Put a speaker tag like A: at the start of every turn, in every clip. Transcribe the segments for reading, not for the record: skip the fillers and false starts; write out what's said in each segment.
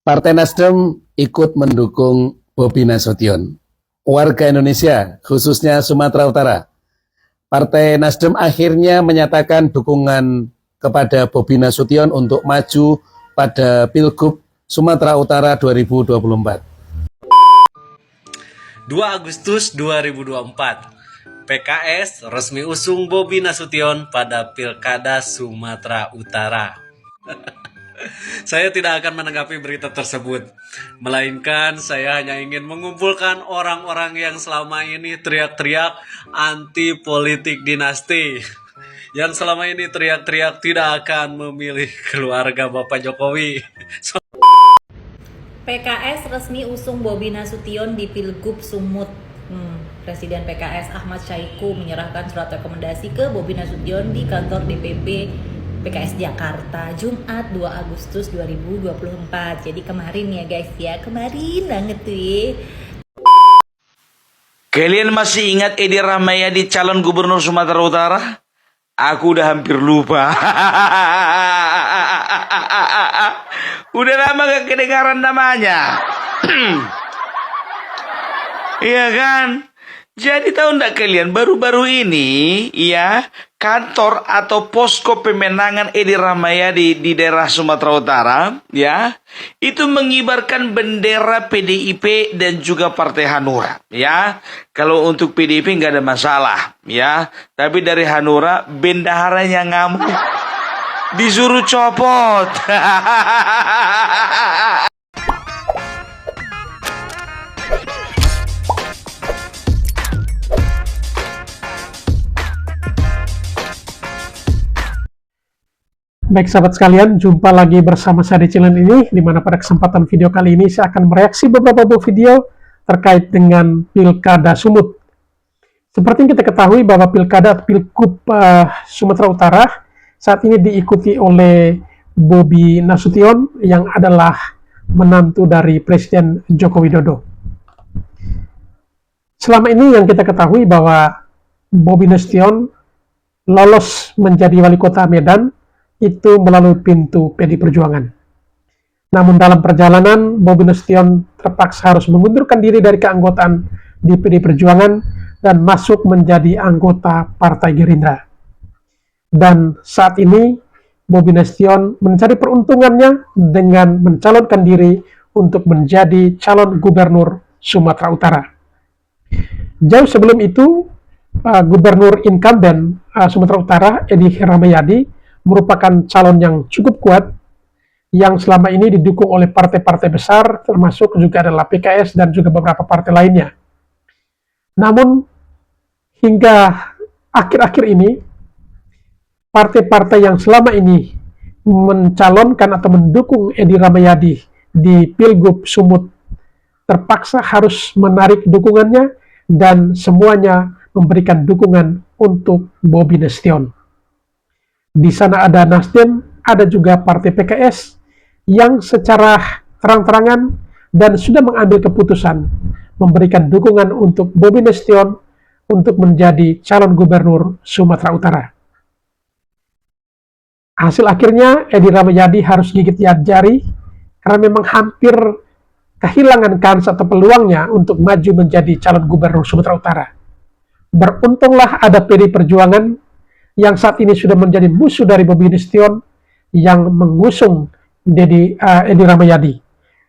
A: Partai Nasdem ikut mendukung Bobi Nasution. Warga Indonesia, khususnya Sumatera Utara, Partai Nasdem akhirnya menyatakan dukungan kepada Bobi Nasution untuk maju pada Pilgub Sumatera Utara 2024.
B: 2 Agustus 2024, PKS resmi usung Bobi Nasution pada Pilkada Sumatera Utara. Saya tidak akan menanggapi berita tersebut, melainkan saya hanya ingin mengumpulkan orang-orang yang selama ini teriak-teriak anti politik dinasti, yang selama ini teriak-teriak tidak akan memilih keluarga Bapak Jokowi.
C: PKS resmi usung Bobi Nasution di Pilgub Sumut. Presiden PKS Ahmad Syahiku menyerahkan surat rekomendasi ke Bobi Nasution di kantor DPP PKS Jakarta Jumat 2 Agustus 2024. Jadi kemarin ya guys ya, kemarin banget tuh ya.
D: Kalian masih ingat Edi Rahmayadi calon gubernur Sumatera Utara? Aku udah hampir lupa. Udah lama gak kedengaran namanya. Iya kan? Jadi tahu enggak kalian, baru-baru ini ya, kantor atau posko pemenangan Edi Rahmayadi di daerah Sumatera Utara ya, itu mengibarkan bendera PDIP dan juga Partai Hanura ya. Kalau untuk PDIP nggak ada masalah ya, tapi dari Hanura bendaharanya ngamuk, disuruh copot.
E: Baik sahabat sekalian, jumpa lagi bersama saya di channel ini, di mana pada kesempatan video kali ini saya akan mereaksi beberapa buah video terkait dengan Pilkada Sumut. Seperti yang kita ketahui bahwa Pilgub Sumatera Utara saat ini diikuti oleh Bobi Nasution yang adalah menantu dari Presiden Joko Widodo. Selama ini yang kita ketahui bahwa Bobi Nasution lolos menjadi wali kota Medan itu melalui pintu PD Perjuangan. Namun dalam perjalanan, Bobi Nasution terpaksa harus mengundurkan diri dari keanggotaan di PD Perjuangan dan masuk menjadi anggota Partai Gerindra. Dan saat ini, Bobi Nasution mencari peruntungannya dengan mencalonkan diri untuk menjadi calon gubernur Sumatera Utara. Jauh sebelum itu, gubernur incumbent Sumatera Utara, Edi Rahmayadi, merupakan calon yang cukup kuat yang selama ini didukung oleh partai-partai besar, termasuk juga adalah PKS dan juga beberapa partai lainnya. Namun hingga akhir-akhir ini, partai-partai yang selama ini mencalonkan atau mendukung Edi Rahmayadi di Pilgub Sumut terpaksa harus menarik dukungannya dan semuanya memberikan dukungan untuk Bobi Nasution. Di sana ada Nasdem, ada juga Partai PKS yang secara terang-terangan dan sudah mengambil keputusan memberikan dukungan untuk Bobi Nasution untuk menjadi calon gubernur Sumatera Utara. Hasil akhirnya Edi Rahmayadi harus gigit jari karena memang hampir kehilangan kans atau peluangnya untuk maju menjadi calon gubernur Sumatera Utara. Beruntunglah ada PD Perjuangan yang saat ini sudah menjadi musuh dari Bobi Nasution yang mengusung Edi Rahmayadi.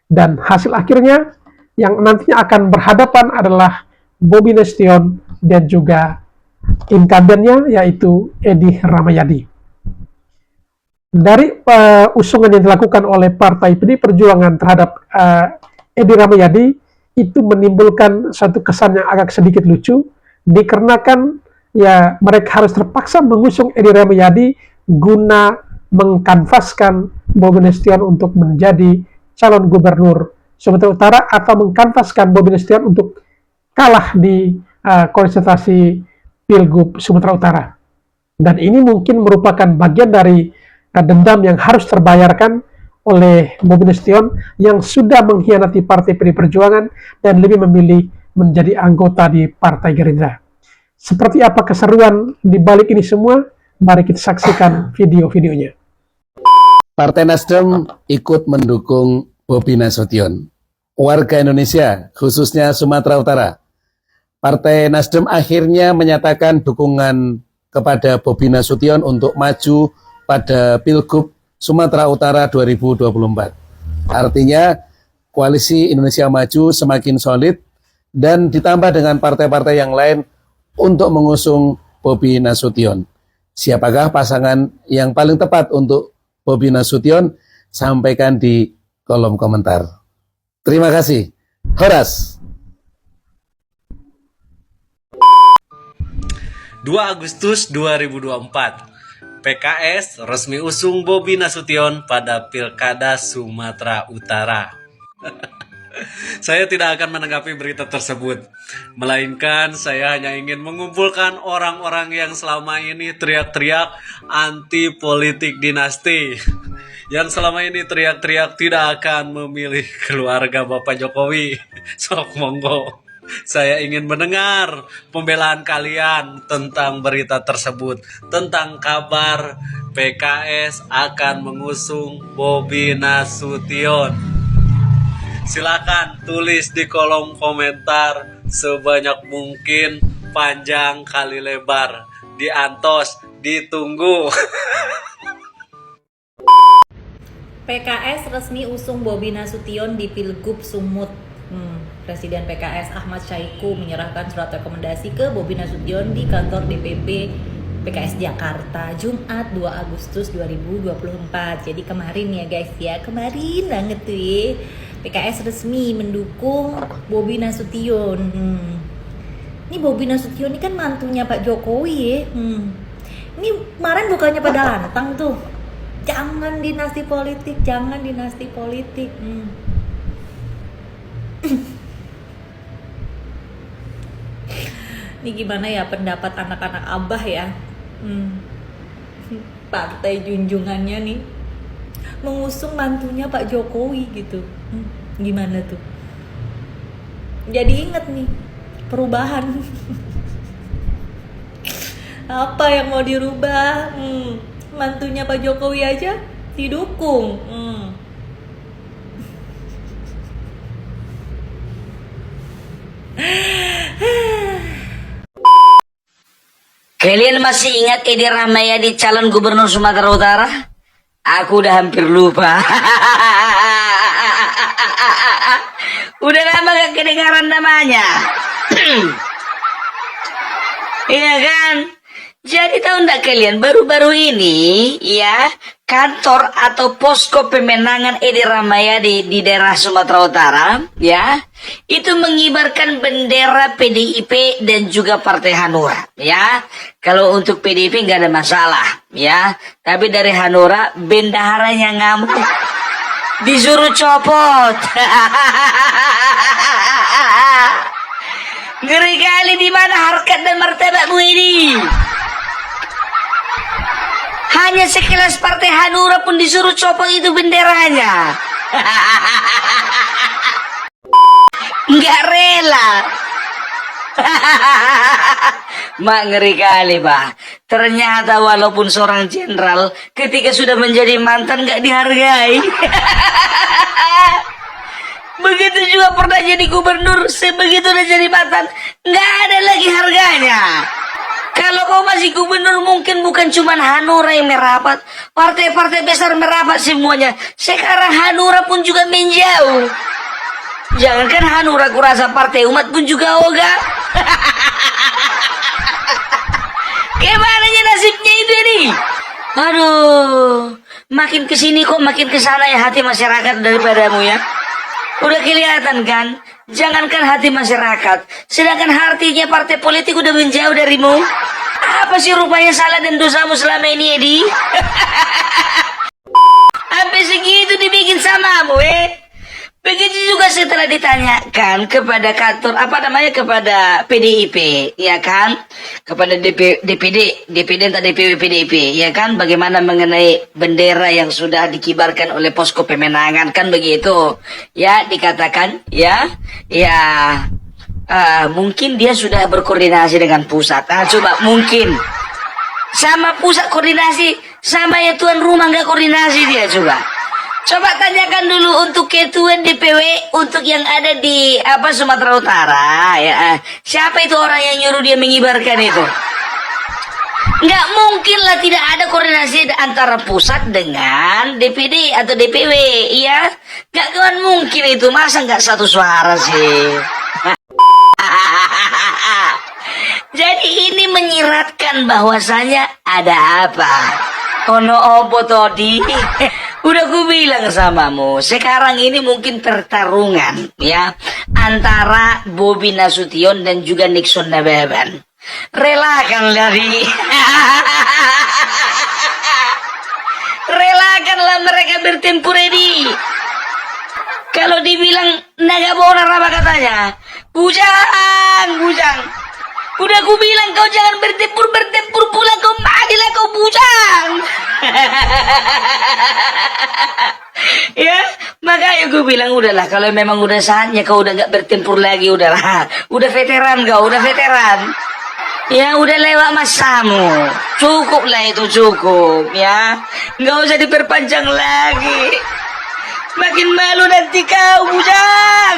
E: Dan hasil akhirnya yang nantinya akan berhadapan adalah Bobi Nasution dan juga incumbent-nya yaitu Edi Rahmayadi. Dari usungan yang dilakukan oleh Partai PD Perjuangan terhadap Edi Rahmayadi itu menimbulkan satu kesan yang agak sedikit lucu, dikarenakan ya mereka harus terpaksa mengusung Edi Rahmayadi guna mengkanvaskan Bobi Nasution untuk menjadi calon gubernur Sumatera Utara atau mengkanvaskan Bobi Nasution untuk kalah di kontestasi Pilgub Sumatera Utara. Dan ini mungkin merupakan bagian dari dendam yang harus terbayarkan oleh Bobi Nasution yang sudah mengkhianati Partai PD Perjuangan dan lebih memilih menjadi anggota di Partai Gerindra. Seperti apa keseruan di balik ini semua? Mari kita saksikan video-videonya.
A: Partai Nasdem ikut mendukung Bobi Nasution. Warga Indonesia, khususnya Sumatera Utara, Partai Nasdem akhirnya menyatakan dukungan kepada Bobi Nasution untuk maju pada Pilgub Sumatera Utara 2024. Artinya, koalisi Indonesia Maju semakin solid dan ditambah dengan partai-partai yang lain untuk mengusung Bobi Nasution. Siapakah pasangan yang paling tepat untuk Bobi Nasution? Sampaikan di kolom komentar. Terima kasih. Horas.
B: 2 Agustus 2024, PKS resmi usung Bobi Nasution pada Pilkada Sumatera Utara. Saya tidak akan menanggapi berita tersebut, melainkan saya hanya ingin mengumpulkan orang-orang yang selama ini teriak-teriak anti politik dinasti, yang selama ini teriak-teriak tidak akan memilih keluarga Bapak Jokowi. Sok monggo. Saya ingin mendengar pembelaan kalian tentang berita tersebut, tentang kabar PKS akan mengusung Bobi Nasution. Silakan tulis di kolom komentar sebanyak mungkin, panjang kali lebar, diantos, ditunggu.
C: PKS resmi usung Bobi Nasution di Pilgub Sumut. Presiden PKS Ahmad Syahiku menyerahkan surat rekomendasi ke Bobi Nasution di kantor DPP PKS Jakarta Jumat 2 Agustus 2024. Jadi kemarin ya guys ya, kemarin banget tuh ya, PKS resmi mendukung Bobi Nasution. Ini Bobi Nasution ini kan mantunya Pak Jokowi ya. Ini kemarin bukannya pada lantang tuh, jangan dinasti politik, jangan dinasti politik. Ini gimana ya pendapat anak-anak abah ya, partai junjungannya nih mengusung mantunya Pak Jokowi gitu. Gimana tuh? Jadi inget nih perubahan. Apa yang mau dirubah? Mantunya Pak Jokowi aja didukung.
F: Kalian masih ingat Edi Rahmayadi calon gubernur Sumatera Utara? Aku udah hampir lupa. Udah lama gak kedengaran namanya. Iya kan? Jadi tahu nggak kalian, baru-baru ini ya, kantor atau posko pemenangan Edi Rahmayadi di daerah Sumatera Utara ya, itu mengibarkan bendera PDIP dan juga Partai Hanura ya. Kalau untuk PDIP nggak ada masalah ya, tapi dari Hanura bendaharanya ngamuk, disuruh copot. Ngeri kali, di mana harkat dan martabatmu ini? Hanya sekelas Partai Hanura pun disuruh copot itu benderanya. Nggak rela. Mak, ngeri kali, Pak. Ternyata walaupun seorang jenderal, ketika sudah menjadi mantan nggak dihargai. Begitu juga pernah jadi gubernur, sebegitu udah jadi mantan, nggak ada lagi harganya. Kalau kau masih gubernur, mungkin bukan cuma Hanura yang merapat, partai-partai besar merapat semuanya. Sekarang Hanura pun juga menjauh. Jangankan Hanura, kurasa partai umat pun juga ogah. Gimana nasibnya itu ini? Aduh, makin kesini kok makin kesana ya hati masyarakat daripadamu ya. Udah kelihatan kan? Jangankan hati masyarakat, sedangkan hatinya partai politik udah menjauh darimu. Apa sih rupanya salah dan dosamu selama ini, Edi? Sampai segitu dibikin samamu, Begitu juga setelah ditanyakan kepada kantor, kepada PDIP, ya kan? Kepada DPD entah DPW PDIP, ya kan? Bagaimana mengenai bendera yang sudah dikibarkan oleh posko pemenangan, kan begitu? Ya, dikatakan, mungkin dia sudah berkoordinasi dengan pusat. Coba mungkin sama pusat koordinasi, sama ya tuan rumah nggak koordinasi dia coba. Coba tanyakan dulu untuk ketua DPW untuk yang ada di Sumatera Utara ya. Siapa itu orang yang nyuruh dia mengibarkan itu? Nggak mungkin lah tidak ada koordinasi antara pusat dengan DPD atau DPW, iya? Nggak kan mungkin itu, masa nggak satu suara sih? Jadi ini menyiratkan bahwasanya ada apa? Ono opo todi? Udah ku bilang samamu, sekarang ini mungkin pertarungan ya antara Bobi Nasution dan juga Nixon Nababan. Relakanlah mereka bertempur ini. Kalau dibilang naga bonar apa katanya? Bujang. Udah ku bilang kau jangan bertempur pula kau matilah kau bujang. Ya, makanya gue bilang udahlah kalau memang udah saatnya kau udah gak bertempur lagi udahlah. Udah veteran kau, udah veteran. Ya udah lewat masamu. Cukup lah itu cukup ya. Nggak usah diperpanjang lagi. Makin malu nanti kau bujang.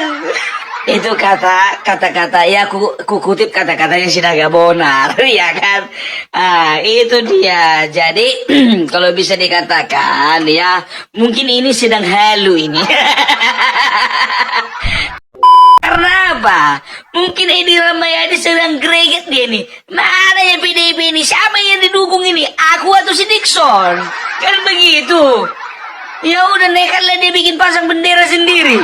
F: Itu kata-kata ya aku kutip kata-katanya si Naga Bonar ya kan. Itu dia. Jadi kalau bisa dikatakan ya mungkin ini sedang halu ini. Karena apa? Mungkin Edi Rahmayadi sedang greget dia nih. Mana ya PDIP ini? Siapa yang didukung ini? Aku atau si Nixon? Kan begitu. Ya udah nekatlah dia bikin pasang bendera sendiri.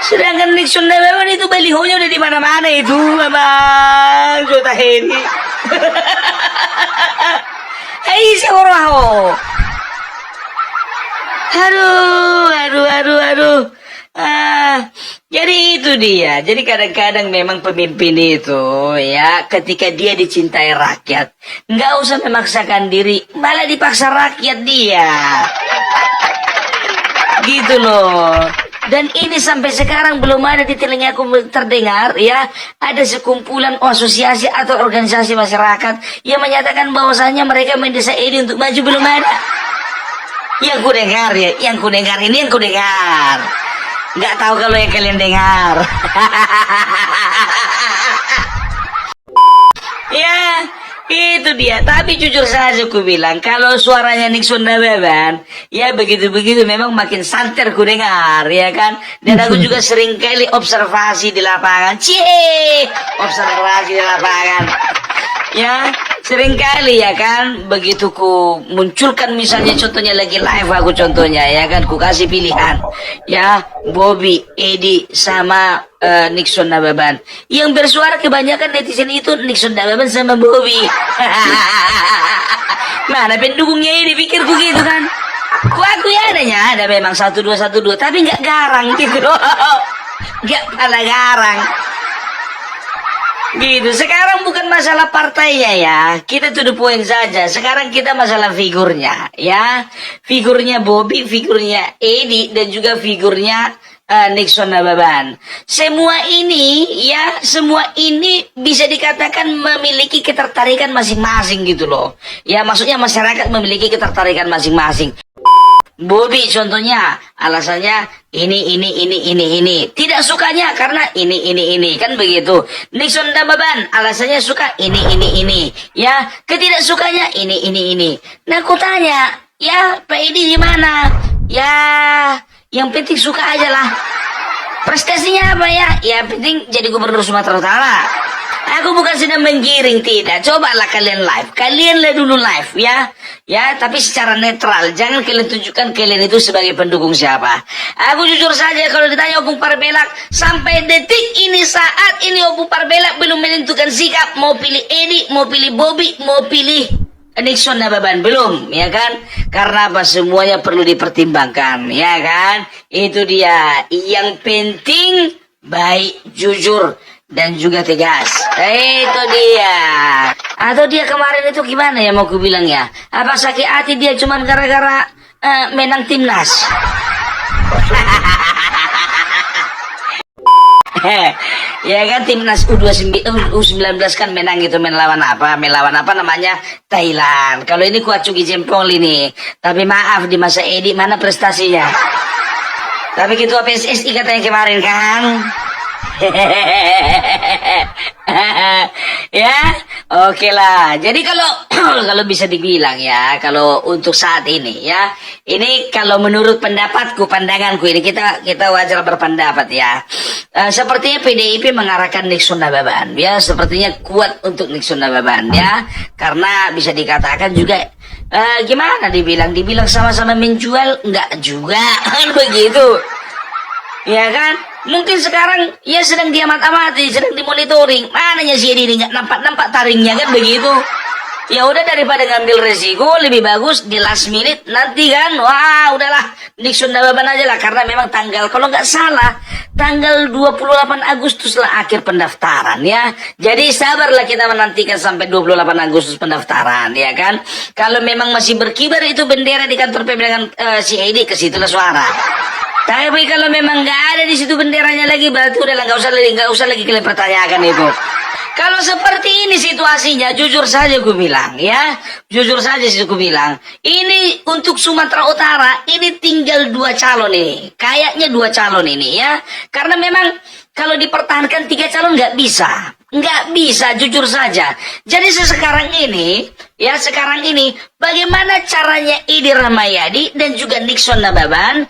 F: Sedangkan Nixon Nababan itu balihonya udah di mana-mana itu, Abang Jota Hedi. Hai si Oraho. Aduh. Jadi itu dia. Jadi kadang-kadang memang pemimpin itu ya ketika dia dicintai rakyat nggak usah memaksakan diri, malah dipaksa rakyat dia. Gitu loh. Dan ini sampai sekarang belum ada di telingaku terdengar ya ada sekumpulan asosiasi atau organisasi masyarakat yang menyatakan bahwasanya mereka mendesak Edi untuk maju, belum ada. Yang ku dengar ini yang ku dengar. Nggak tahu kalau yang kalian dengar. Ya, itu dia. Tapi jujur saja ku bilang, kalau suaranya Nixon Nababan, ya begitu-begitu memang makin santer ku dengar, ya kan? Dan aku juga sering kali observasi di lapangan. Observasi di lapangan. Ya, sering kali ya kan, begitu ku munculkan misalnya contohnya lagi live aku contohnya ya kan, ku kasih pilihan ya Bobi, Edi sama Nixon Nababan. Yang bersuara kebanyakan netizen itu Nixon Nababan sama Bobi. Mana pendukungnya ini, pikirku gitu kan. Ku aku ya ada memang 1212 tapi nggak garang gitu loh. Nggak pala garang. Gitu, sekarang bukan masalah partainya ya, kita to the point saja. Sekarang kita masalah figurnya ya, figurnya Bobi, figurnya Edi, dan juga figurnya Nixon Nababan. Semua ini bisa dikatakan memiliki ketertarikan masing-masing gitu loh. Ya maksudnya masyarakat memiliki ketertarikan masing-masing. Bobi contohnya alasannya ini tidak sukanya karena ini kan begitu. Nixon Nababan alasannya suka ini ya, ketidaksukanya ini. Nah aku tanya ya Pak Edi gimana ya, yang penting suka aja lah. Prestasinya apa ya? Ya penting jadi gubernur Sumatera Utara. Aku bukan sedang menggiring, tidak. Cobalah kalian live. Kalianlah dulu live ya. Ya, tapi secara netral. Jangan kalian tunjukkan kalian itu sebagai pendukung siapa. Aku jujur saja kalau ditanya Opung Parbelak, sampai detik ini saat ini Opung Parbelak belum menentukan sikap mau pilih Edi, mau pilih Bobi, mau pilih Nixon Nababan, belum, ya kan? Karena apa? Semuanya perlu dipertimbangkan, ya kan? Itu dia. Yang penting baik, jujur, dan juga tegas. Itu dia. Atau dia kemarin itu gimana ya mau ku bilang ya? Apa sakit hati dia cuman gara-gara menang timnas? Ya kan timnas U19 kan menang itu main lawan apa namanya Thailand. Kalau ini kuat cugi jempol ini. Tapi maaf di masa Edi mana prestasinya. Tapi ketua PSSI katanya kemarin kan. Ya, oke lah. Jadi kalau kalau bisa dibilang ya, kalau untuk saat ini ya, ini kalau menurut pendapatku, pandanganku ini kita wajar berpendapat ya. Sepertinya PDIP mengarahkan Nixon Nababan ya, sepertinya kuat untuk Nixon Nababan ya, karena bisa dikatakan juga gimana dibilang sama-sama menjual enggak juga kan begitu. Ya kan? Mungkin sekarang ya sedang diamat-amati, sedang dimonitoring. Mananya si ini nggak nampak taringnya kan begitu. Ya udah daripada ngambil resiko lebih bagus di last minute nanti kan. Wah, udahlah Nixon Nababan aja lah karena memang tanggal kalau nggak salah tanggal 28 Agustus lah akhir pendaftaran ya. Jadi sabarlah kita menantikan sampai 28 Agustus pendaftaran ya kan. Kalau memang masih berkibar itu bendera di kantor pemenangan CID ke situlah suara. Tapi kalau memang nggak ada di situ benderanya lagi, berarti udahlah nggak usah lagi kalian pertanyakan itu. Kalau seperti ini situasinya, jujur saja gue bilang ya, jujur saja sih gue bilang, ini untuk Sumatera Utara ini tinggal 2 calon ini, kayaknya 2 calon ini ya, karena memang kalau dipertahankan 3 calon nggak bisa, jujur saja. Jadi sekarang ini, bagaimana caranya Edi Rahmayadi dan juga Nixon Nababan,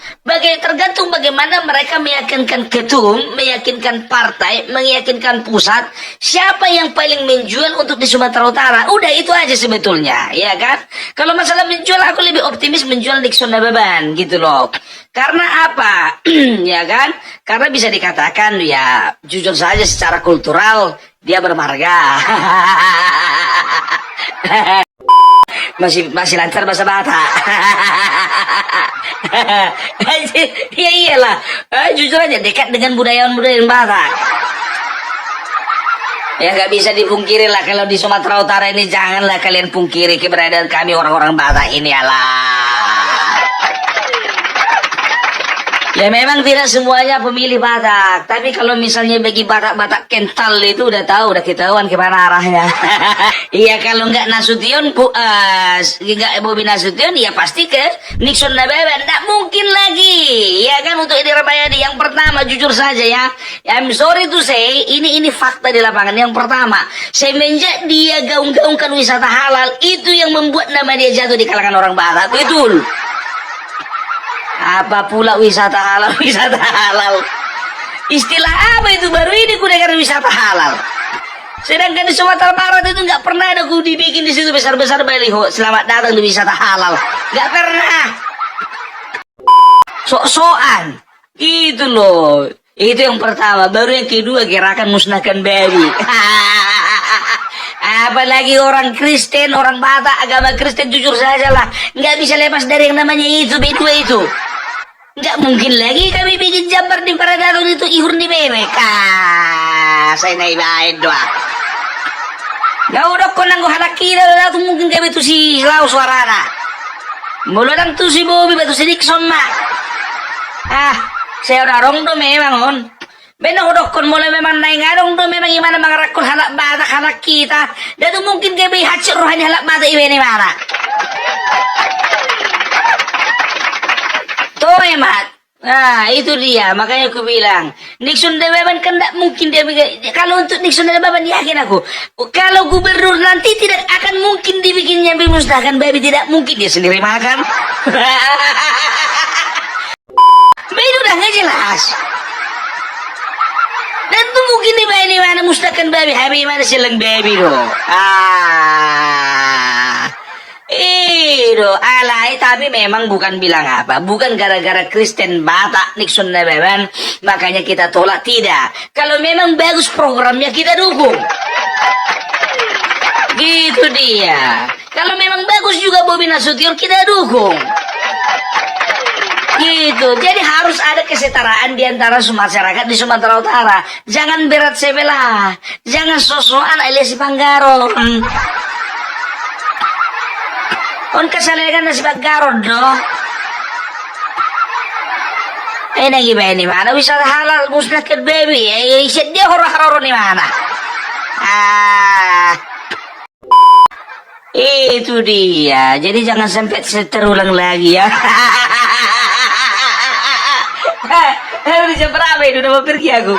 F: tergantung bagaimana mereka meyakinkan ketum, meyakinkan partai, meyakinkan pusat, siapa yang paling menjual untuk di Sumatera Utara. Udah itu aja sebetulnya, ya kan? Kalau masalah menjual, aku lebih optimis menjual Nixon Nababan, gitu loh. Karena apa? Ya kan? Karena bisa dikatakan ya, jujur saja secara kultural, dia bermarga. masih lancar bahasa Batak. Ya iyalah, jujur aja dekat dengan budaya Batak. Ya nggak bisa dipungkiri lah kalau di Sumatera Utara ini, janganlah kalian pungkiri keberadaan kami orang-orang Batak ini alah. Ya memang tidak semuanya pemilih Batak, tapi kalau misalnya bagi Batak-Batak kental itu udah tahu, udah ketahuan kemana arahnya. Iya kalau nggak Nasution, nggak Bobi Nasution, ya pasti ke Nixon Nababan. Nggak mungkin lagi, ya kan untuk Edi Rahmayadi. Yang pertama jujur saja ya, I'm sorry to say, ini fakta di lapangan. Yang pertama, semenjak dia gaung-gaungkan wisata halal, itu yang membuat nama dia jatuh di kalangan orang Batak, betul. Apa pula wisata halal? Istilah apa itu baru ini ku dengar wisata halal. Sedangkan di Sumatera Barat itu nggak pernah ada ku dibikin di situ besar-besar baliho selamat datang di wisata halal. Nggak pernah. Sok-sokan. Gitu loh. Itu yang pertama. Baru yang kedua gerakan musnahkan babi. Apalagi orang Kristen, orang Batak, agama Kristen jujur saja lah. Nggak bisa lepas dari yang namanya itu, berdua itu. Nggak mungkin lagi kami bikin jambar di Paradadon itu ihur di bebek. Saya naibahin doa. Nggak udah kau nanggu hadak kita dah tu mungkin kami tu si lau suarana. Mulut tu si Bobi batu si Nixon mak. Saya udah rong do memang on. Benar udah kon mulai memang naik ngarong do memang gimana mengarakul halak Batak halak kita. Dan tu mungkin kami hacir rohani halak Batak ini mana. Tuh emat. Nah itu dia, makanya aku bilang Nixon Nababan kan tidak mungkin dia. Kalau untuk Nixon Nababan yakin aku, kalau gubernur nanti tidak akan mungkin dibikin nyampe musnahkan babi, tidak mungkin dia sendiri makan. Itu udah nggak jelas. Dan tuh mungkin di mana musnahkan babi, habis mana silang babi loh. Alay, tapi memang bukan bilang apa, bukan gara-gara Kristen Batak Nixon Nababan makanya kita tolak, tidak. Kalau memang bagus programnya kita dukung. Gitu dia. Kalau memang bagus juga Bobi Nasution kita dukung. Gitu. Jadi harus ada kesetaraan di antara masyarakat di Sumatera Utara. Jangan berat sebelah, jangan sosokan alias Panggaro. On kesalahan nasi Panggaro doh. Gimana ni mana wisata halal musnahkan baby. Isit dia horor-horor ni mana. Itu dia. Jadi jangan sampai terulang lagi ya. Udah jam berapa itu? Udah mau pergi aku.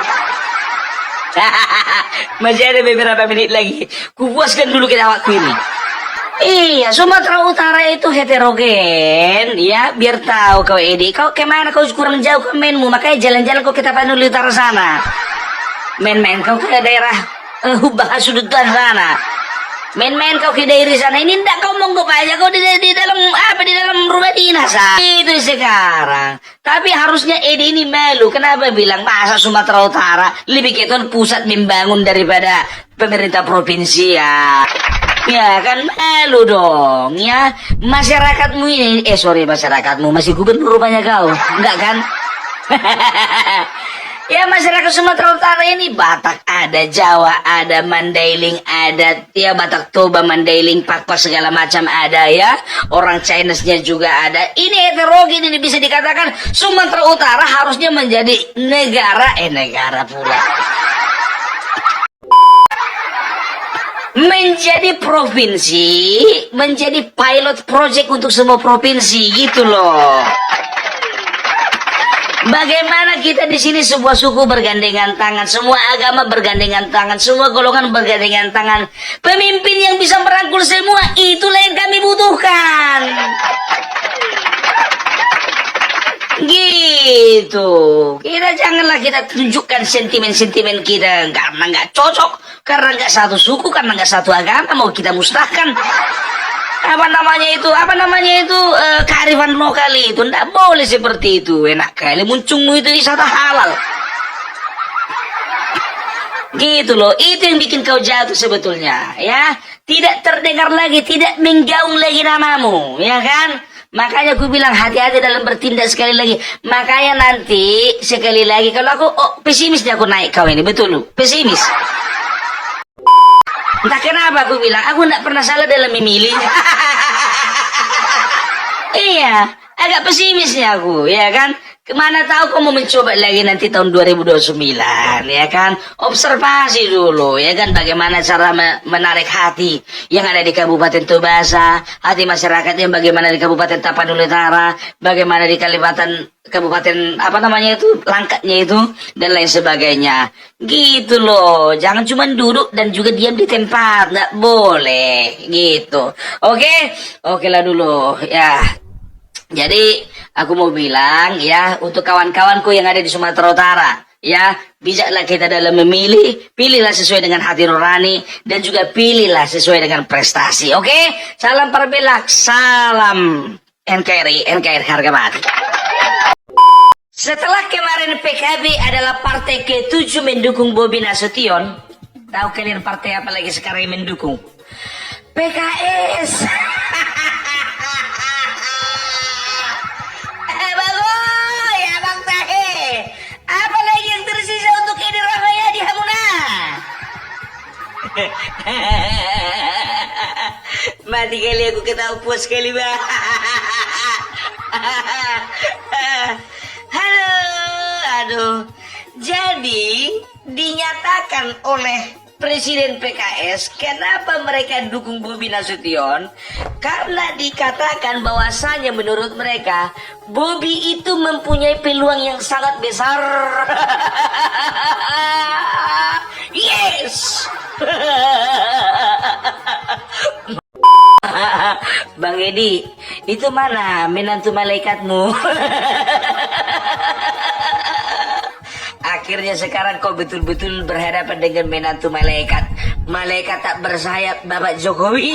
F: Masih ada beberapa menit lagi. Kupuaskan dulu kita waktu ini. Iya, Sumatera Utara itu heterogen, ya. Biar tahu kau Edi, kau kemana kau kurang jauh ke mainmu, makanya jalan-jalan kau ke Tapanuli Utara sana. Main-main kau ke daerah Hubah Sudutan sana. Main-main kau ke daerah sana. Ini ndak kau monggok aja kau di dalam rumah dinas. Itu sekarang. Tapi harusnya Edi ini malu. Kenapa bilang masa Sumatera Utara lebih keton pusat membangun daripada pemerintah provinsi ya. Ya kan malu dong ya. Masyarakatmu ini masyarakatmu masih gubernur rupanya kau. Enggak kan? Ya masyarakat Sumatera Utara ini Batak ada, Jawa ada, Mandailing ada, ya Batak Toba, Mandailing, Pakpak segala macam ada ya. Orang Chinese-nya juga ada. Ini heterogen, ini bisa dikatakan Sumatera Utara harusnya menjadi negara pula. Menjadi provinsi, menjadi pilot project untuk semua provinsi gitu loh. Bagaimana kita di sini sebuah suku bergandengan tangan, semua agama bergandengan tangan, semua golongan bergandengan tangan. Pemimpin yang bisa merangkul semua, itulah yang kami butuhkan. Gitu. Kita janganlah kita tunjukkan sentimen-sentimen kita karena nggak cocok, karena nggak satu suku, karena nggak satu agama mau kita musnahkan. Apa namanya itu kearifan lokal itu nggak boleh seperti itu. Enak kali muncungmu itu wisata halal. Gitu loh, itu yang bikin kau jatuh sebetulnya ya. Tidak terdengar lagi, tidak menggaung lagi namamu, ya kan? Makanya aku bilang hati-hati dalam bertindak sekali lagi. Makanya nanti sekali lagi kalau aku pesimis dia aku naik kau ini, betul lu, pesimis. Entah kenapa aku bilang aku tidak pernah salah dalam memilih. Iya, agak pesimisnya aku, ya kan? Kemana tahu kamu mencoba lagi nanti tahun 2029, ya kan? Observasi dulu, ya kan? Bagaimana cara menarik hati yang ada di Kabupaten Tobasa, hati masyarakat yang bagaimana di Kabupaten Tapanuli Utara, bagaimana di Kabupaten apa namanya itu, Langkatnya itu, dan lain sebagainya. Gitu loh, jangan cuma duduk dan juga diam di tempat, nggak boleh, gitu. Oke lah dulu, ya. Jadi aku mau bilang ya untuk kawan-kawanku yang ada di Sumatera Utara ya, bijaklah kita dalam memilih, pilihlah sesuai dengan hati nurani dan juga pilihlah sesuai dengan prestasi. Oke? Salam perbelak, salam NKRI harga mati. Setelah kemarin PKB adalah partai ke-7 mendukung Bobi Nasution, tahu kalian partai apa lagi sekarang yang mendukung? PKS. Apalagi yang tersisa untuk Edi Rahmayadi Hamuna. Mati kali aku ketawa puas kali bah. Aduh. Jadi dinyatakan oleh Presiden PKS, kenapa mereka dukung Bobi Nasution? Karena dikatakan bahwasanya menurut mereka Bobi itu mempunyai peluang yang sangat besar. Yes. Bang Edi, itu mana menantu malaikatmu? Akhirnya sekarang kau betul-betul berhadapan dengan menantu malaikat. Malaikat tak bersayap Bapak Jokowi.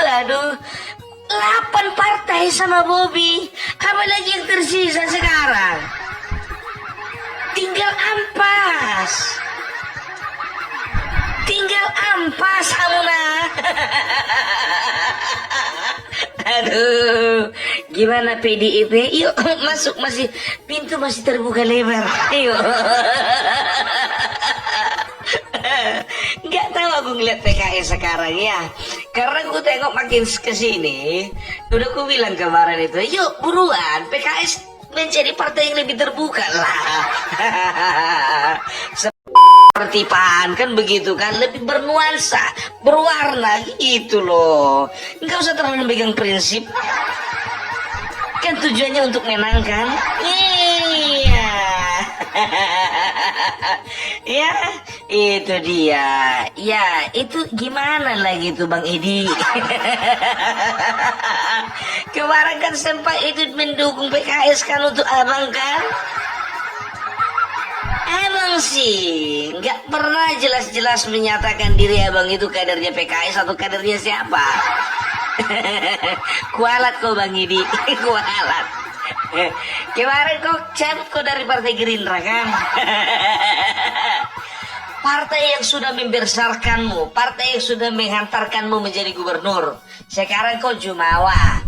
F: Aduh. 8 partai sama Bobi. Apa lagi yang tersisa sekarang? Tinggal ampas Hamuna. Aduh, gimana PDIP? Yuk masuk, pintu masih terbuka lebar. Yuk. Nggak tahu aku ngeliat PKS sekarang ya. Karena gue tengok makin kesini, udah gue bilang kemarin itu, yuk buruan PKS menjadi partai yang lebih terbuka lah. Seperti PAN kan begitu kan, lebih bernuansa, berwarna gitu loh. Nggak usah terlalu memegang prinsip. Kan tujuannya untuk menangkan. Iya. Ya, itu dia. Ya, itu gimana lagi tuh Bang Edi? Kemarin kan sempat itu mendukung PKS kan untuk abang kan? Emang sih, nggak pernah jelas-jelas menyatakan diri abang itu kadernya PKS atau kadernya siapa. Kualat kok Bang Edi, kualat. Kemarin kok cabut kok dari Partai Gerindra kan? Partai yang sudah membesarkanmu, partai yang sudah menghantarkanmu menjadi gubernur. Sekarang kau jumawa,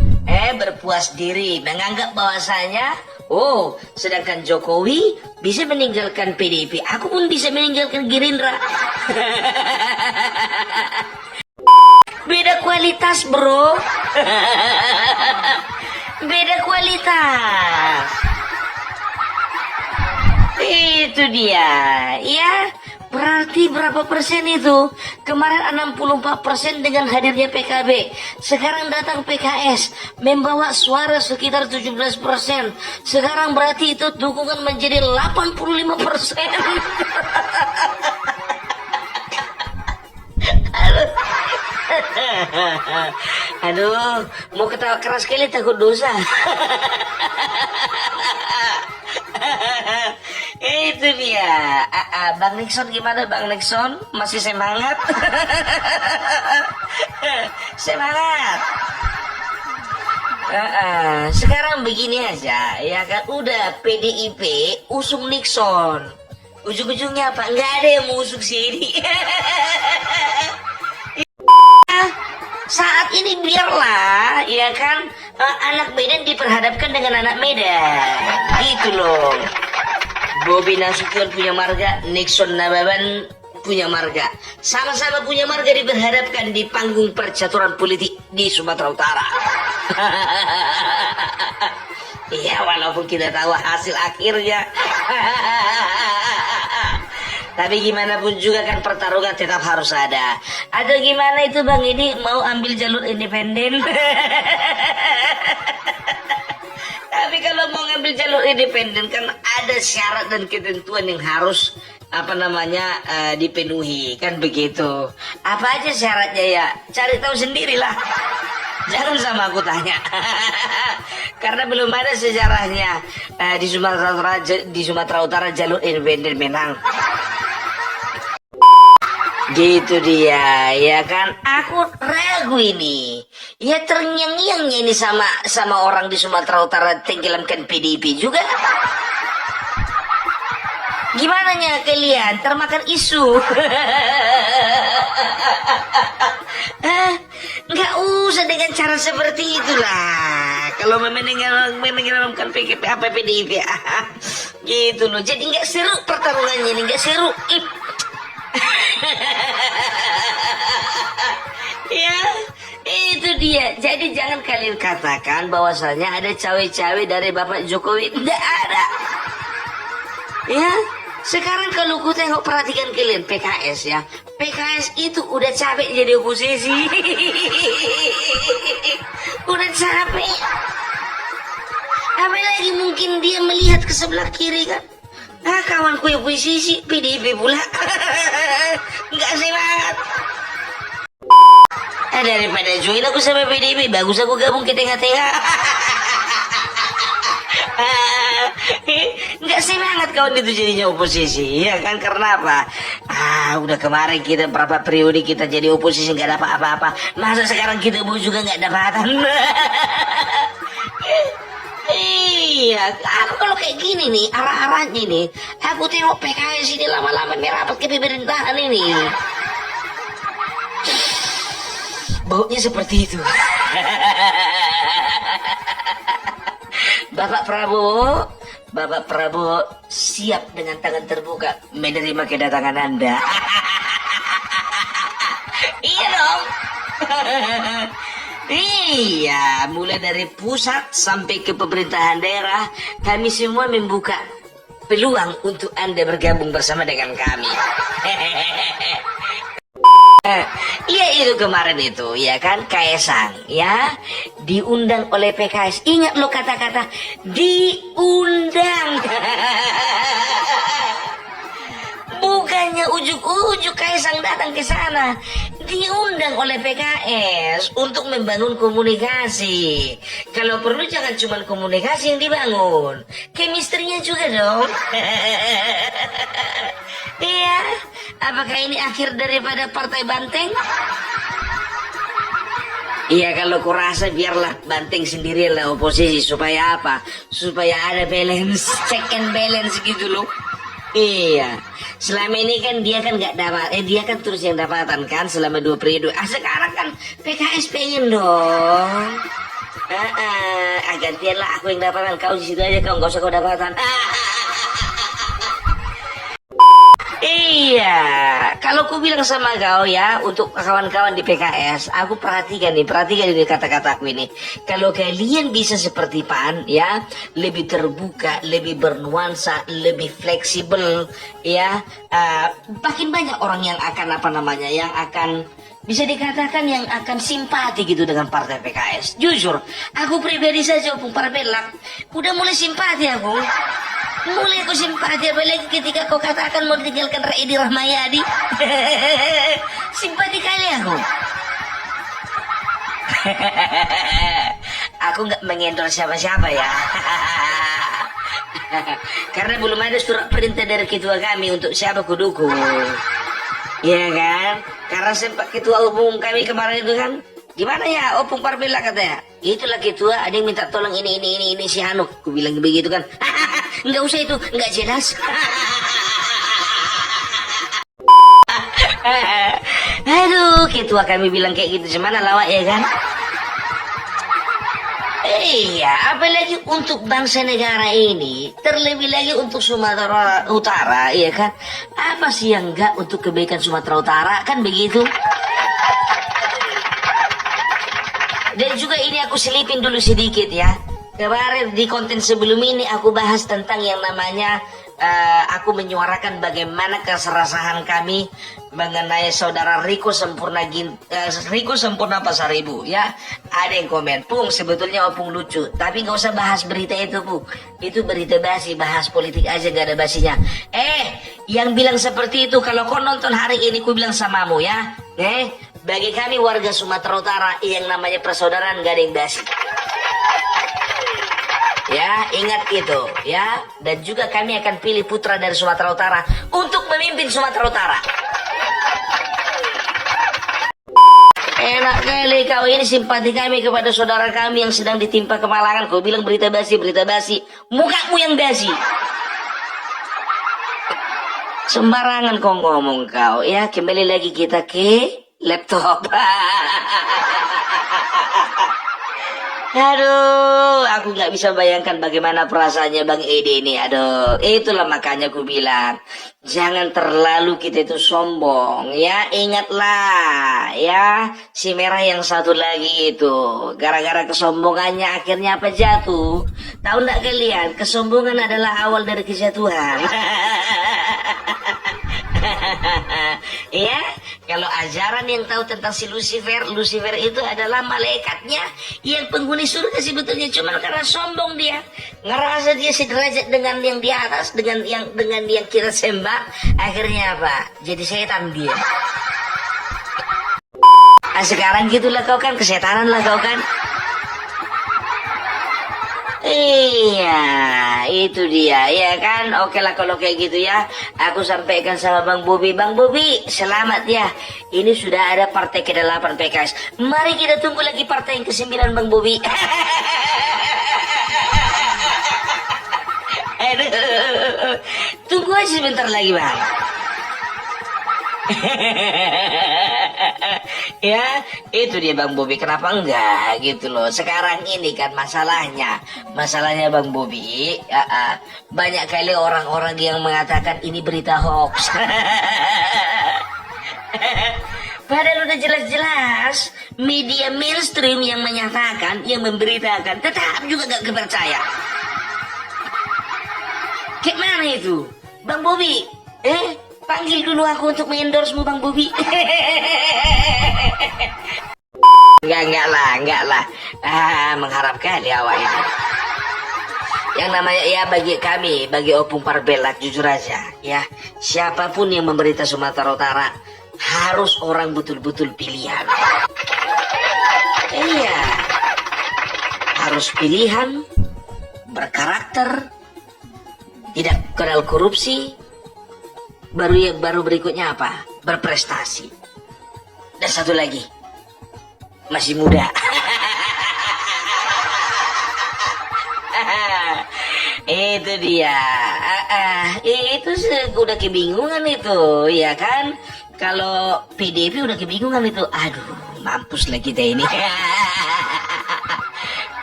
F: berpuas diri, menganggap bahwasanya, oh, sedangkan Jokowi bisa meninggalkan PDIP, aku pun bisa meninggalkan Gerindra. Beda kualitas, bro. Beda kualitas. Itu dia. Ya, berarti berapa persen itu? Kemarin 64% dengan hadirnya PKB. Sekarang datang PKS membawa suara sekitar 17%. Sekarang berarti itu dukungan menjadi 85%. Aduh, mau ketawa keras sekali takut dosa. Itu dia. Bang Nixon gimana Bang Nixon? Masih semangat? Semangat. Sekarang begini aja, ya kan? Udah PDIP usung Nixon. Ujung-ujungnya apa? Nggak ada yang mau usung sini. Saat ini biarlah, ya kan, anak Medan diperhadapkan dengan anak Medan, gitu loh. Bobi Nasution punya marga, Nixon Nababan punya marga, sama-sama punya marga diperhadapkan di panggung percaturan politik di Sumatera Utara. Iya, walaupun kita tahu hasil akhirnya. Tapi gimana pun juga kan pertarungan tetap harus ada. Atau gimana itu Bang ini mau ambil jalur independen? Tapi kalau mau ngambil jalur independen kan ada syarat dan ketentuan yang harus dipenuhi kan begitu. Apa aja syaratnya ya? Cari tahu sendirilah. Jangan sama aku tanya. Karena belum ada sejarahnya di Sumatera Utara jalur independen menang. Gitu dia, ya kan? Aku ragu ini. Ya terngiang-ngiangnya ini sama orang di Sumatera Utara tenggelamkan PDIP juga. Gimana nya kalian termakan isu? Nggak usah dengan cara seperti itulah. Kalau menenggelamkan PDIP, gitu loh. Jadi nggak seru pertarungannya ini, nggak seru. Ya, itu dia. Jadi jangan kalian katakan bahwasanya ada cawe-cawe dari Bapak Jokowi. Tidak ada. Ya, sekarang kalau ku tengok perhatikan kalian PKS ya. PKS itu udah capek jadi oposisi. Udah capek. Apalagi mungkin dia melihat ke sebelah kiri kan. Kawanku yang oposisi PDIP pula. Nggak semangat. Daripada join aku sama PDIP, bagus aku gabung ke tengah-tengah. Nggak semangat kawan itu jadinya oposisi, ya kan? Karena apa? Udah kemarin kita berapa periode kita jadi oposisi nggak dapat apa-apa. Masa sekarang kita mau juga nggak dapatan? Iya, aku kalau kayak gini nih, arah-arahnya nih, aku tengok PKS ini lama-lama merapat ke pemerintahan ini. Baunya seperti itu. Bapak Prabowo siap dengan tangan terbuka menerima kedatangan Anda. Iya dong. Iya, mulai dari pusat sampai ke pemerintahan daerah, kami semua membuka peluang untuk Anda bergabung bersama dengan kami. Iya itu kemarin itu, ya kan, Kaesang, ya, diundang oleh PKS. Ingat lo kata-kata diundang. Bukannya ujuk-ujuk Kaesang datang ke sana, diundang oleh PKS untuk membangun komunikasi. Kalau perlu jangan cuma komunikasi yang dibangun, chemistry-nya juga dong. Iya, apakah ini akhir daripada partai banteng? Iya, kalau kurasa biarlah banteng sendirilah oposisi. Supaya apa? Supaya ada balance, check and balance gitu loh. Iya, selama ini kan dia kan nggak dapat, dia kan terus yang dapatan kan selama 2 periode. Sekarang kan PKS pengen dong. Gantianlah aku yang dapatan, kau di situ aja, kau nggak usah kau dapatan. Iya, kalau aku bilang sama kau ya, untuk kawan-kawan di PKS, aku perhatikan ini kata-kataku ini. Kalau kalian bisa seperti PAN ya, lebih terbuka, lebih bernuansa, lebih fleksibel ya, makin banyak orang yang akan yang akan bisa dikatakan yang akan simpati gitu dengan partai PKS. Jujur, aku pribadi saja Opung Parabelak, udah mulai simpati aku. Mulai aku simpati, apalagi ketika kau katakan mau ditinggalkan Edi Rahmayadi. Simpati kali aku. Aku nggak mengendor siapa-siapa ya. Karena belum ada surat perintah dari ketua kami untuk siapa kudukung. Iya kan? Karena sempat ketua umum kami kemarin itu kan, gimana ya Opung Parbela katanya, itulah ketua, ada yang minta tolong ini si Hanuk. Aku bilang begitu kan. Nggak usah itu, nggak jelas. Aduh, ketua kami bilang kayak gitu, semana lawak ya kan. Iya, apalagi untuk bangsa negara ini, terlebih lagi untuk Sumatera Utara, iya kan. Apa sih yang enggak untuk kebaikan Sumatera Utara, kan begitu. Dan juga ini aku selipin dulu sedikit ya. Kemarin di konten sebelum ini aku bahas tentang yang namanya aku menyuarakan bagaimana keserakahan kami mengenai saudara Riko Sempurna Pasaribu ya. Ada yang komen, Pung sebetulnya Opung lucu, tapi nggak usah bahas berita itu Pung, itu berita basi, bahas politik aja gak ada basinya. Yang bilang seperti itu kalau kau nonton hari ini ku bilang samamu ya, bagi kami warga Sumatera Utara yang namanya persaudaraan gak ada yang basi. Ya, ingat itu ya. Dan juga kami akan pilih putra dari Sumatera Utara untuk memimpin Sumatera Utara. Enak kali kau ini simpati kami kepada saudara kami yang sedang ditimpa kemalangan. Kau bilang berita basi. Mukamu yang basi. Sembarangan kau ngomong kau ya. Kembali lagi kita ke laptop. Aduh, aku nggak bisa bayangkan bagaimana perasaannya Bang Edi ini. Aduh, itulah makanya aku bilang, jangan terlalu kita itu sombong. Ya, ingatlah, ya, si merah yang satu lagi itu. Gara-gara kesombongannya akhirnya apa jatuh? Tahu nggak kalian, kesombongan adalah awal dari kejatuhan. Ya, kalau ajaran yang tahu tentang si Lucifer itu adalah malaikatnya yang penghuni surga sebetulnya, cuma karena sombong dia, ngerasa dia sederajat dengan yang di atas, dengan yang kita sembah, akhirnya apa? Jadi setan dia. Sekarang gitulah kau kan, kesetanan lah kau kan. Iya, itu dia, ya kan? Oke lah kalau kayak gitu ya. Aku sampaikan sama Bang Bobi. Bang Bobi, selamat ya. Ini sudah ada partai ke-8 PKS. Mari kita tunggu lagi partai yang ke-9 Bang Bobi. Aduh, tunggu aja sebentar lagi Bang. Ya, itu dia Bang Bobi, kenapa enggak gitu loh. Sekarang ini kan masalahnya Bang Bobi, banyak kali orang-orang yang mengatakan ini berita hoax. Padahal udah jelas-jelas media mainstream yang menyatakan, yang memberitakan, tetap juga gak kepercaya. Kayak mana itu? Bang Bobi, panggil dulu aku untuk mengendorse-mu Bang Bobi. Enggak lah. Mengharap kali awak itu. Yang namanya ya bagi kami, bagi Opung Parbelak, jujur aja ya, siapapun yang memerintah Sumatera Utara harus orang betul-betul pilihan. Iya, harus pilihan, berkarakter, tidak kenal korupsi, baru berikutnya apa? Berprestasi. Dan satu lagi, masih muda. Itu dia. Itu udah kebingungan itu, ya kan? Kalau PDIP udah kebingungan itu. Aduh, mampus lah kita ini.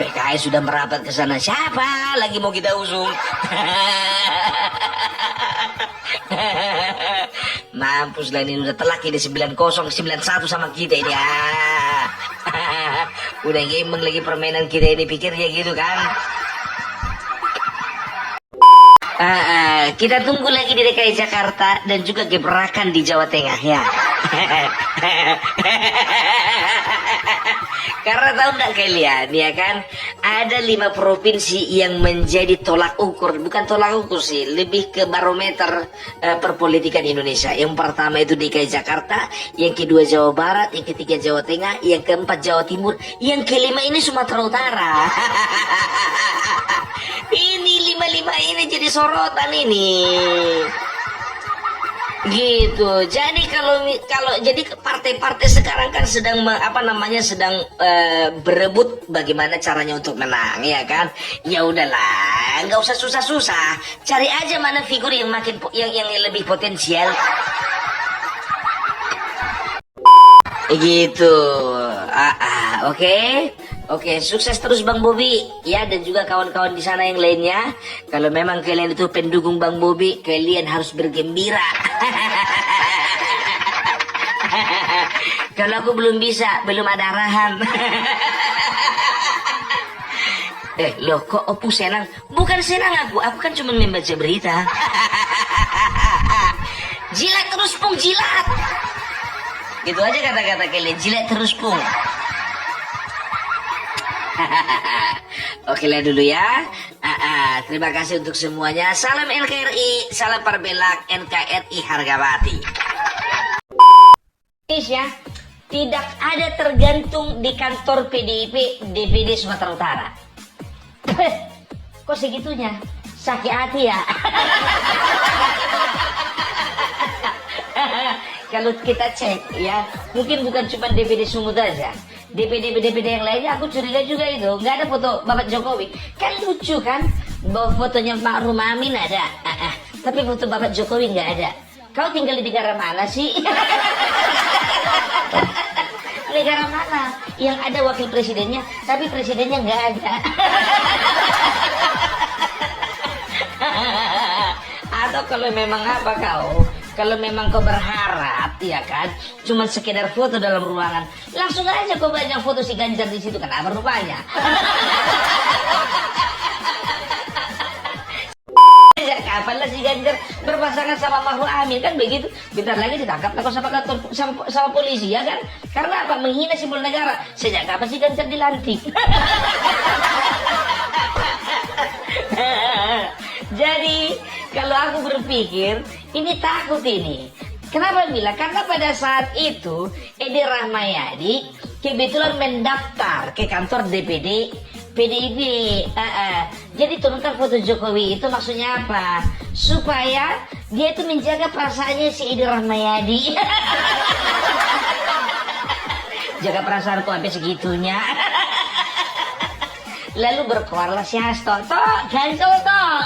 F: PKS sudah merapat ke sana. Siapa lagi mau kita usung? Mampus lah ini, udah telak ini 90 91 sama kita ini. Udah gembeng lagi permainan kita ini, pikirnya gitu kan. Kita tunggu lagi di DKI Jakarta dan juga gebrakan di Jawa Tengah ya. Karena tahu nggak kalian ya kan, ada 5 provinsi yang menjadi tolak ukur, bukan tolak ukur sih, lebih ke barometer perpolitikan Indonesia. Yang pertama itu DKI Jakarta, yang kedua Jawa Barat, yang ketiga Jawa Tengah, yang keempat Jawa Timur, yang kelima ini Sumatera Utara. Ini 5 ini jadi sorotan ini. Gitu. Jadi kalau jadi partai-partai sekarang kan sedang sedang berebut bagaimana caranya untuk menang, ya kan? Ya udahlah, nggak usah susah-susah. Cari aja mana figur yang yang lebih potensial. Gitu. Oke, sukses terus Bang Bobi ya, dan juga kawan-kawan di sana yang lainnya. Kalau memang kalian itu pendukung Bang Bobi, kalian harus bergembira. Kalau aku belum bisa, belum ada arahan. Loh kok Opu senang? Bukan senang aku kan cuma membaca berita. Jilat terus Pung, jilat. Gitu aja kata-kata kalian, jilat terus Pung. Oke lah dulu ya. Terima kasih untuk semuanya. Salam NKRI, salam Parbelak, NKRI Hargawati. Ya, tidak ada tergantung di kantor PDIP DPD Sumatera Utara. Kok segitunya? Sakit hati ya. Kalau kita cek ya, mungkin bukan cuma DPD Sumut aja, DPD yang lainnya aku curiga juga itu nggak ada foto Bapak Jokowi. Kan lucu kan, bahwa fotonya Ma'ruf Amin ada, tapi foto Bapak Jokowi nggak ada. Kau tinggal di negara mana sih? Negara mana yang ada wakil presidennya tapi presidennya nggak ada? Atau kalau memang apa kalau memang kau berharap ya kan cuma sekedar foto dalam ruangan, langsung aja kau banyak foto si Ganjar di situ, kenapa rupanya? Kapan lah si Ganjar berpasangan sama Ma'ruf Amin, kan begitu? Bentar lagi ditangkap lah sama polisi ya kan? Karena apa? Menghina simbol negara. Sejak kapan si Ganjar dilantik? Jadi kalau aku berpikir ini takut ini. Kenapa bilang? Karena pada saat itu Edi Rahmayadi kebetulan mendaftar ke kantor DPD PDIP. Jadi turunkan foto Jokowi itu maksudnya apa? Supaya dia itu menjaga perasaannya si Edi Rahmayadi. Jaga perasaanku sampai segitunya. Lalu berkeluarlah si Hasto, Gansel toh.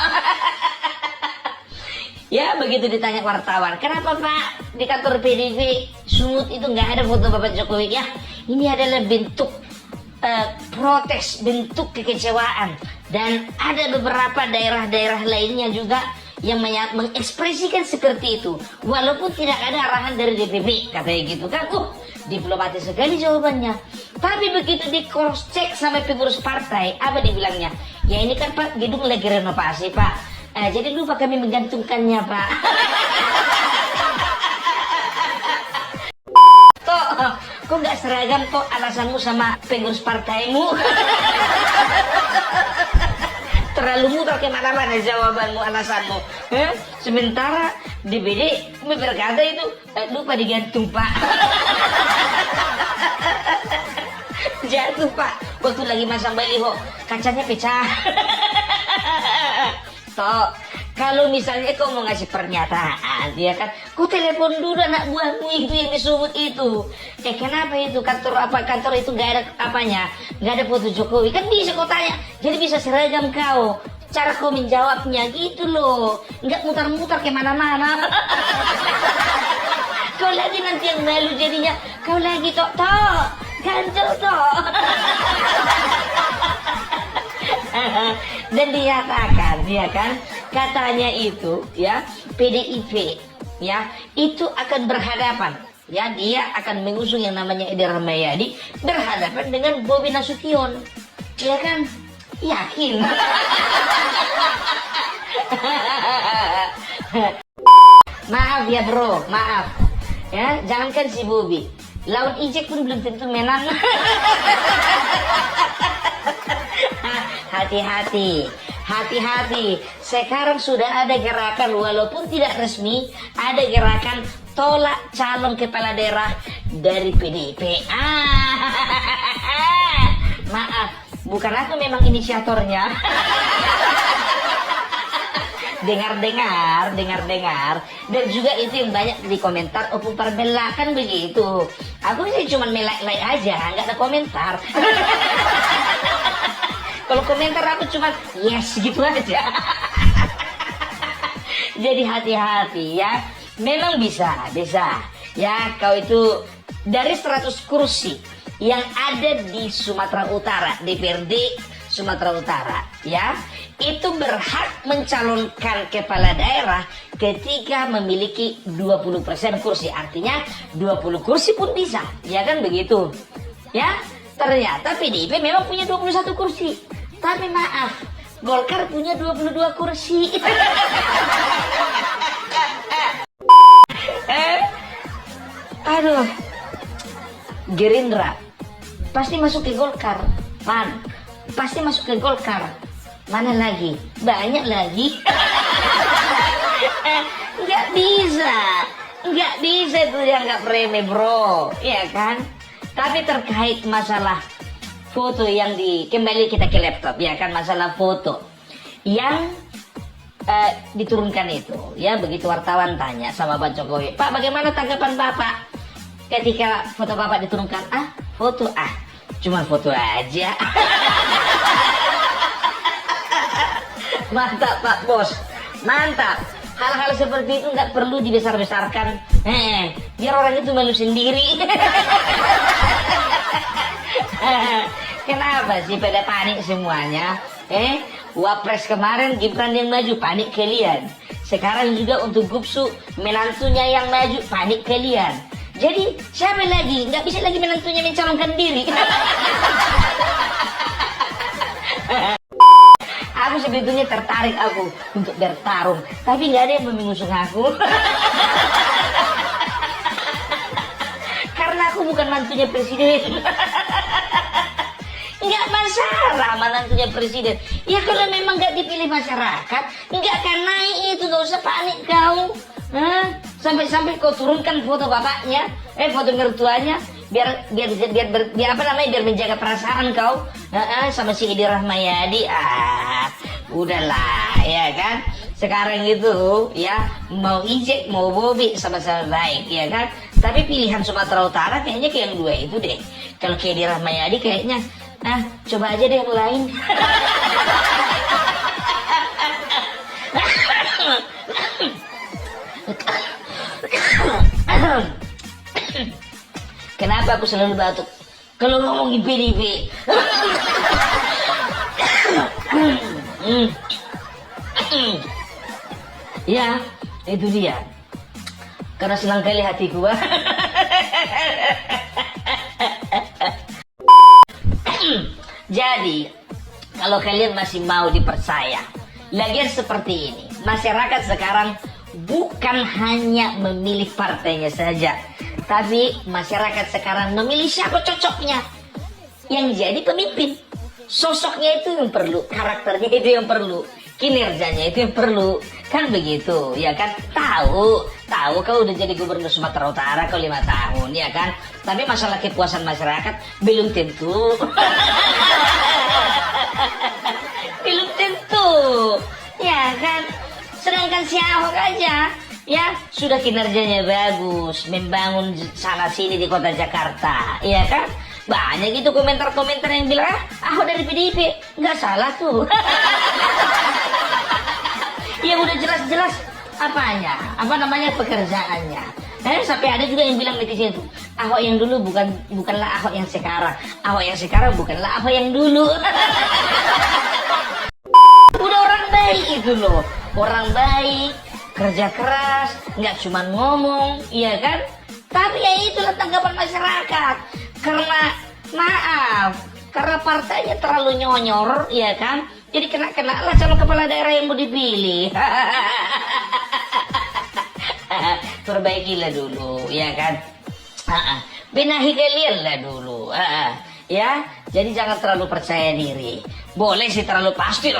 F: Ya begitu ditanya wartawan, kenapa Pak di kantor PDIP Sumut itu nggak ada foto Bapak Jokowi? Ya ini adalah bentuk protes, bentuk kekecewaan, dan ada beberapa daerah-daerah lainnya juga yang mengekspresikan seperti itu walaupun tidak ada arahan dari DPP katanya gitu kan. diplomatis sekali jawabannya. Tapi begitu di cross check sama pengurus partai, apa dibilangnya? Ya ini kan Pak, gedung lagi renovasi Pak. Jadi lupa kami menggantungkannya Pak. Toh, kok nggak seragam toh alasanmu sama pengurus partaimu? Terlalu mudah kemana-mana jawabanmu, alasanmu. Sementara DPD berkata itu lupa digantung Pak. Jatuh Pak, waktu lagi masang baliho kacanya pecah. Toh, kalau misalnya kau mau ngasih pernyataan, ya kan, kau telepon dulu anak buahmu itu yang disebut itu. Kenapa itu kantor itu nggak ada apanya, nggak ada foto Jokowi, kan bisa kau tanya, jadi bisa seragam kau. Cara kau menjawabnya gitu loh, nggak mutar-mutar kemana-mana. Kau lagi nanti yang malu jadinya, kau lagi toh ganjel toh. Dan dikatakan, ya kan, katanya itu ya PDIP ya itu akan berhadapan, ya dia akan mengusung yang namanya Edi Rahmayadi berhadapan dengan Bobi Nasution, ya kan, yakin. Maaf ya bro, maaf ya, jangankan si Bobi, lawan Ijek pun belum tentu menang. Hati-hati. Sekarang sudah ada gerakan, walaupun tidak resmi, ada gerakan tolak calon kepala daerah dari PDIP. Maaf, bukan aku memang inisiatornya. dengar. Dan juga itu yang banyak di komentar, opung parbela kan begitu. Aku sih cuma like aja, nggak ada komentar. Kalau komentar aku cuma yes gitu aja. Jadi hati-hati ya. Memang bisa. Ya, kau itu dari 100 kursi yang ada di Sumatera Utara, DPRD Sumatera Utara, ya, itu berhak mencalonkan kepala daerah ketika memiliki 20% kursi. Artinya 20 kursi pun bisa, ya kan begitu. Ya, ternyata PDIP memang punya 21 kursi. Tapi maaf, Golkar punya 22 kursi. Aduh, Gerindra pasti masuk ke Golkar. PAN pasti masuk ke Golkar. Mana lagi? Banyak lagi. Nggak bisa tuh yang nggak remeh bro, ya kan? Tapi terkait masalah foto yang kembali kita ke laptop, ya kan, masalah foto yang diturunkan itu, ya, begitu wartawan tanya sama Pak Jokowi, Pak, bagaimana tanggapan Bapak ketika foto Bapak diturunkan? Foto, cuma foto aja. Mantap Pak Bos, mantap. Hal-hal seperti itu nggak perlu dibesar-besarkan, biar orang itu malu sendiri. Kenapa sih pada panik semuanya? Wapres kemarin Gibran yang maju, panik kalian. Sekarang juga untuk Gupsu, menantunya yang maju, panik kalian. Jadi siapa lagi? Nggak bisa lagi menantunya mencalonkan diri. Aku sebetulnya tertarik untuk bertarung, tapi nggak ada yang mengusung aku. Karena aku bukan mantunya presiden. Nggak masalah menantunya presiden. Ya kalau memang nggak dipilih masyarakat, nggak akan naik itu, nggak usah panik kau. Sampai kau turunkan foto bapaknya, foto mertuanya, biar menjaga perasaan kau sama si Edi Rahmayadi. Udahlah, ya kan. Sekarang itu ya, mau Ijek mau Bobi sama-sama baik, ya kan. Tapi pilihan Sumatera Utara kayaknya kayak yang dua itu deh. Kalau kayak Edi Rahmayadi kayaknya coba aja deh yang lain. Kenapa aku selalu batuk kalau ngomongin PDIP? Ya, itu dia. Karena senang kali hatiku. Jadi, kalau kalian masih mau dipercaya, lagian seperti ini, masyarakat sekarang bukan hanya memilih partainya saja, tapi masyarakat sekarang memilih siapa cocoknya yang jadi pemimpin. Sosoknya itu yang perlu, karakternya itu yang perlu, kinerjanya itu yang perlu, kan begitu, ya kan? Tahu kau udah jadi gubernur Sumatera Utara kau 5 tahun, ya kan? Tapi masalah kepuasan masyarakat belum tentu. Belum tentu, ya kan? Sedangkan si Ahok aja, ya sudah kinerjanya bagus, membangun sana sini di kota Jakarta, ya kan? Banyak itu komentar-komentar yang bilang, Ahok dari PDIP, nggak salah tuh. Ya udah jelas-jelas apanya, apa namanya pekerjaannya. Sampai ada juga yang bilang netizen itu, Ahok yang dulu bukanlah Ahok yang sekarang, Ahok yang sekarang bukanlah Ahok yang dulu. Udah orang baik itu loh, orang baik, kerja keras, nggak cuma ngomong, iya kan? Tapi ya itulah tanggapan masyarakat. Karena maaf, karena partainya terlalu nyonyor, ya kan? Jadi kena lah calon kepala daerah yang mau dipilih. Perbaikilah dulu, ya kan? Benahi kalian lah dulu, ya. Jadi jangan terlalu percaya diri. Boleh sih terlalu pasti.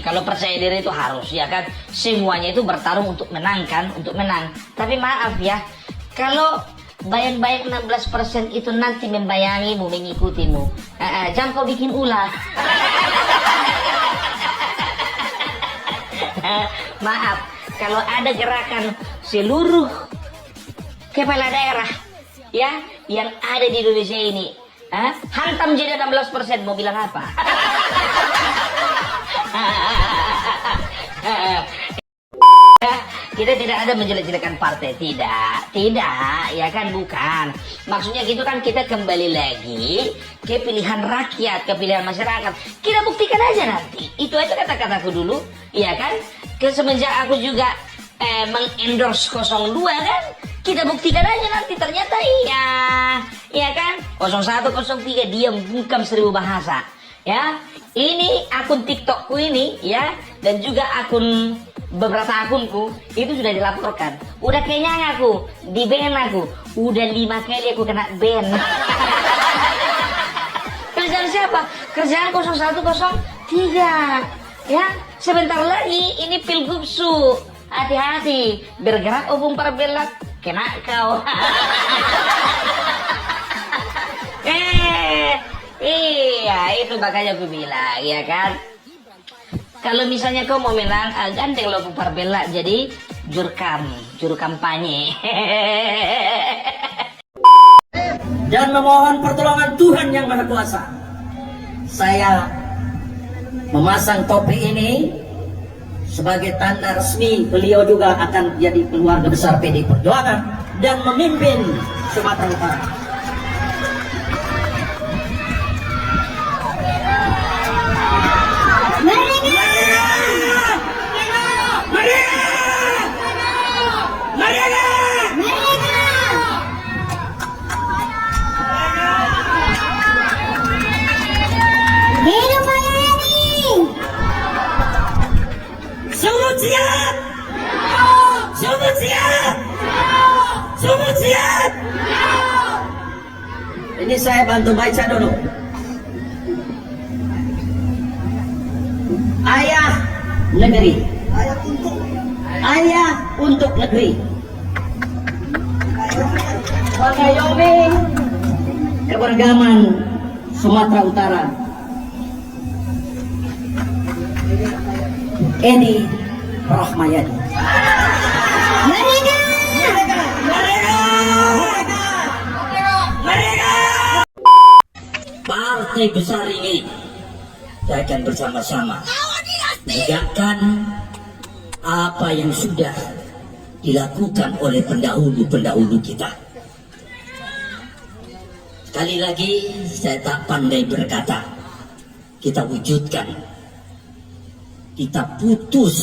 F: Kalau percaya diri itu harus, ya kan? Semuanya itu bertarung untuk menang kan, untuk menang. Tapi maaf ya, kalau bayang-bayang 16% itu nanti membayangimu, mengikutimu, jangan kau bikin ulah. Maaf, kalau ada gerakan seluruh kepala daerah ya yang ada di Indonesia ini, hantam jadi 16%, mau bilang apa? Kita tidak ada menjelek-jelekan partai, tidak, ya kan, bukan. Maksudnya gitu kan, kita kembali lagi ke pilihan rakyat, ke pilihan masyarakat. Kita buktikan aja nanti. Itu aja kata-kataku dulu, ya kan. Semenjak aku juga mengendorse 02 kan, kita buktikan aja nanti ternyata iya, ya kan. 01, 03 diam bungkam 1000 bahasa, ya. Ini akun TikTokku ini, ya, dan juga akun beberapa akunku itu sudah dilaporkan. Udah kenyang aku, di ban aku. Udah 5 kali aku kena ban. Kerjaan siapa? Kerjaan 0103. Ya, sebentar lagi ini Pilgubsu. Hati-hati, bergerak opung parbelat, kena kau. Iya, itu makanya aku bilang, ya kan? Kalau misalnya kau mau menang, gandeng lo Parbella jadi juru kampanye.
G: Dan memohon pertolongan Tuhan yang Maha Kuasa. Saya memasang topi ini sebagai tanda resmi beliau juga akan jadi keluarga besar PDI Perjuangan dan memimpin Sumatera Utara. Siap. Ini saya bantu baca dulu. Ayah negeri. Ayah untuk negeri. Mengayomi keberagaman Sumatera Utara. Edi Rahmayadi. Partai besar ini kita akan bersama-sama menegakkan apa yang sudah dilakukan oleh pendahulu-pendahulu kita. Sekali lagi saya tak pandai berkata, kita wujudkan, kita putus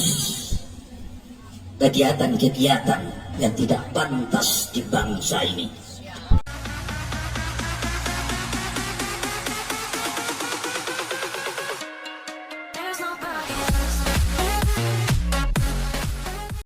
G: kegiatan-kegiatan yang tidak pantas di bangsa ini.